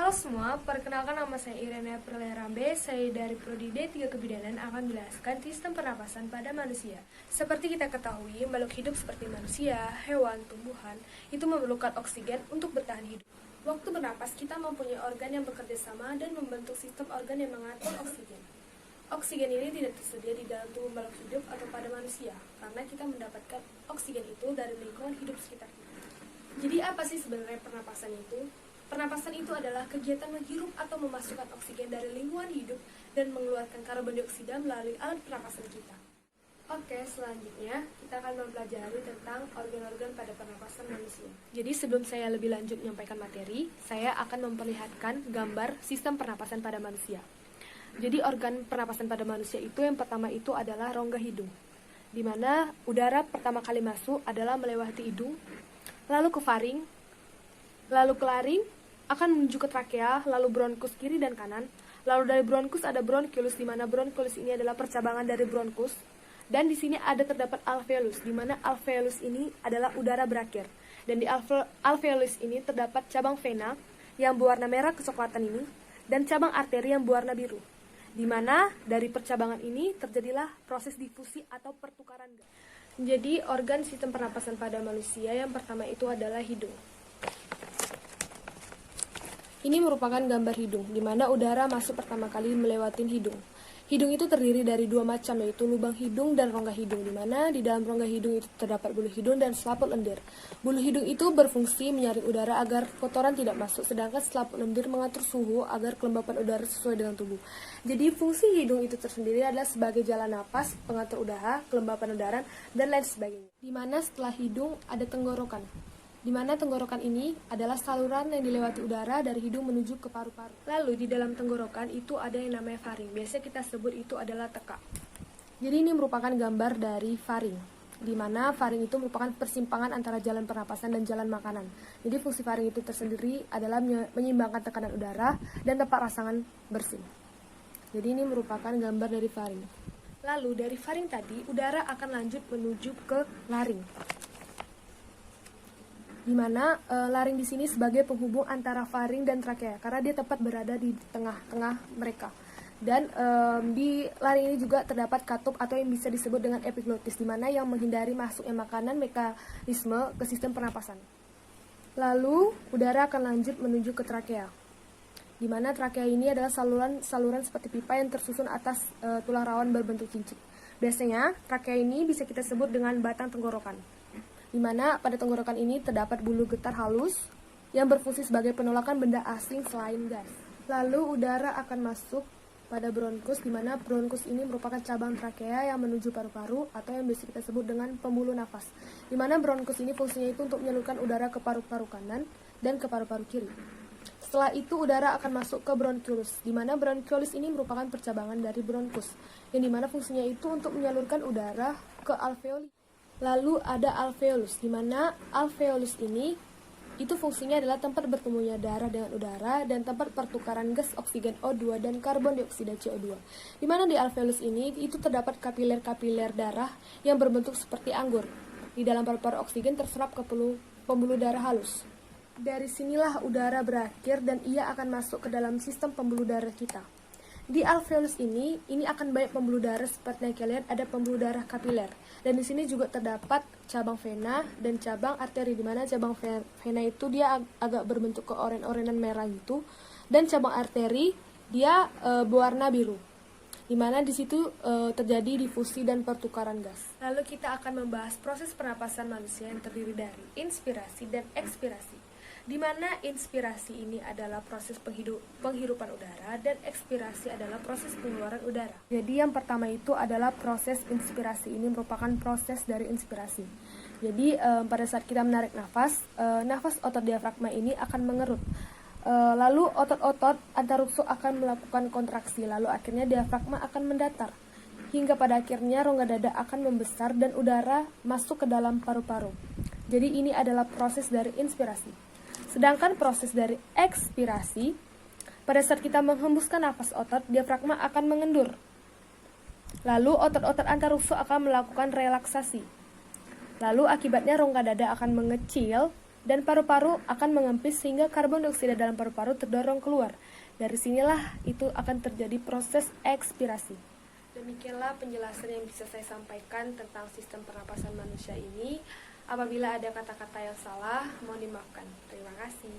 Halo semua, perkenalkan nama saya Irene April Rambe. Saya dari Prodi D3 Kebidanan akan menjelaskan sistem pernapasan pada manusia. Seperti kita ketahui, makhluk hidup seperti manusia, hewan, tumbuhan, itu memerlukan oksigen untuk bertahan hidup. Waktu bernapas, kita mempunyai organ yang bekerja sama dan membentuk sistem organ yang mengatur oksigen. Oksigen ini tidak tersedia di dalam tubuh makhluk hidup atau pada manusia, karena kita mendapatkan oksigen itu dari lingkungan hidup sekitar kita. Jadi apa sih sebenarnya pernapasan itu? Pernapasan itu adalah kegiatan menghirup atau memasukkan oksigen dari lingkungan hidup dan mengeluarkan karbon dioksida melalui alat pernapasan kita. Oke, selanjutnya kita akan mempelajari tentang organ-organ pada pernapasan manusia. Jadi sebelum saya lebih lanjut menyampaikan materi, saya akan memperlihatkan gambar sistem pernapasan pada manusia. Jadi organ pernapasan pada manusia itu yang pertama itu adalah rongga hidung, di mana udara pertama kali masuk adalah melewati hidung, lalu ke faring, lalu ke laring, akan menuju ke trakea, lalu bronkus kiri dan kanan. Lalu dari bronkus ada bronkiolus, di mana bronkiolus ini adalah percabangan dari bronkus. Dan di sini ada terdapat alveolus, di mana alveolus ini adalah udara berakhir. Dan di alveolus ini terdapat cabang vena yang berwarna merah kecoklatan ini, dan cabang arteri yang berwarna biru. Di mana dari percabangan ini terjadilah proses difusi atau pertukaran gas. Jadi organ sistem pernapasan pada manusia yang pertama itu adalah hidung. Ini merupakan gambar hidung, di mana udara masuk pertama kali melewati hidung. Hidung itu terdiri dari dua macam, yaitu lubang hidung dan rongga hidung, di mana di dalam rongga hidung itu terdapat bulu hidung dan selaput lendir. Bulu hidung itu berfungsi menyaring udara agar kotoran tidak masuk, sedangkan selaput lendir mengatur suhu agar kelembapan udara sesuai dengan tubuh. Jadi fungsi hidung itu tersendiri adalah sebagai jalan napas, pengatur udara, kelembapan udara, dan lain sebagainya. Di mana setelah hidung ada tenggorokan, di mana tenggorokan ini adalah saluran yang dilewati udara dari hidung menuju ke paru-paru. Lalu di dalam tenggorokan itu ada yang namanya faring. Biasanya kita sebut itu adalah tekak. Jadi ini merupakan gambar dari faring, di mana faring itu merupakan persimpangan antara jalan pernapasan dan jalan makanan. Jadi fungsi faring itu tersendiri adalah menyeimbangkan tekanan udara dan tempat rasangan bersin. Jadi ini merupakan gambar dari faring. Lalu dari faring tadi udara akan lanjut menuju ke laring, di mana laring di sini sebagai penghubung antara faring dan trakea karena dia tepat berada di tengah-tengah mereka. Dan di laring ini juga terdapat katup atau yang bisa disebut dengan epiglotis, di mana yang menghindari masuknya makanan mekanisme ke sistem pernapasan. Lalu udara akan lanjut menuju ke trakea, di mana trakea ini adalah saluran seperti pipa yang tersusun atas tulang rawan berbentuk cincin. Biasanya trakea ini bisa kita sebut dengan batang tenggorokan, di mana pada tenggorokan ini terdapat bulu getar halus yang berfungsi sebagai penolakan benda asing selain gas. Lalu udara akan masuk pada bronkus, di mana bronkus ini merupakan cabang trakea yang menuju paru-paru atau yang biasa kita sebut dengan pembuluh nafas, di mana bronkus ini fungsinya itu untuk menyalurkan udara ke paru-paru kanan dan ke paru-paru kiri. Setelah itu udara akan masuk ke bronkiolus, di mana bronkiolus ini merupakan percabangan dari bronkus, yang dimana fungsinya itu untuk menyalurkan udara ke alveoli. Lalu ada alveolus, di mana alveolus ini itu fungsinya adalah tempat bertemunya darah dengan udara dan tempat pertukaran gas oksigen O2 dan karbon dioksida CO2. Di mana di alveolus ini itu terdapat kapiler-kapiler darah yang berbentuk seperti anggur. Di dalam paru-paru oksigen terserap ke pembuluh darah halus. Dari sinilah udara berakhir dan ia akan masuk ke dalam sistem pembuluh darah kita. Di alveolus ini akan banyak pembuluh darah seperti yang kalian lihat, ada pembuluh darah kapiler. Dan di sini juga terdapat cabang vena dan cabang arteri, di mana cabang vena itu dia agak berbentuk keoren-orenan merah gitu, dan cabang arteri dia berwarna biru, di mana di situ terjadi difusi dan pertukaran gas. Lalu kita akan membahas proses pernapasan manusia yang terdiri dari inspirasi dan ekspirasi, di mana inspirasi ini adalah proses penghirupan udara dan ekspirasi adalah proses pengeluaran udara. Jadi yang pertama itu adalah proses inspirasi. Ini merupakan proses dari inspirasi. Jadi pada saat kita menarik nafas otot diafragma ini akan mengerut. Lalu otot-otot antarukso akan melakukan kontraksi, lalu akhirnya diafragma akan mendatar. Hingga pada akhirnya rongga dada akan membesar dan udara masuk ke dalam paru-paru. Jadi ini adalah proses dari inspirasi. Sedangkan proses dari ekspirasi, pada saat kita menghembuskan nafas otot, diafragma akan mengendur. Lalu otot-otot antarukso akan melakukan relaksasi. Lalu akibatnya rongga dada akan mengecil dan paru-paru akan mengempis sehingga karbon dioksida dalam paru-paru terdorong keluar. Dari sinilah itu akan terjadi proses ekspirasi. Demikianlah penjelasan yang bisa saya sampaikan tentang sistem pernapasan manusia ini. Apabila ada kata-kata yang salah, mohon dimaafkan. Terima kasih.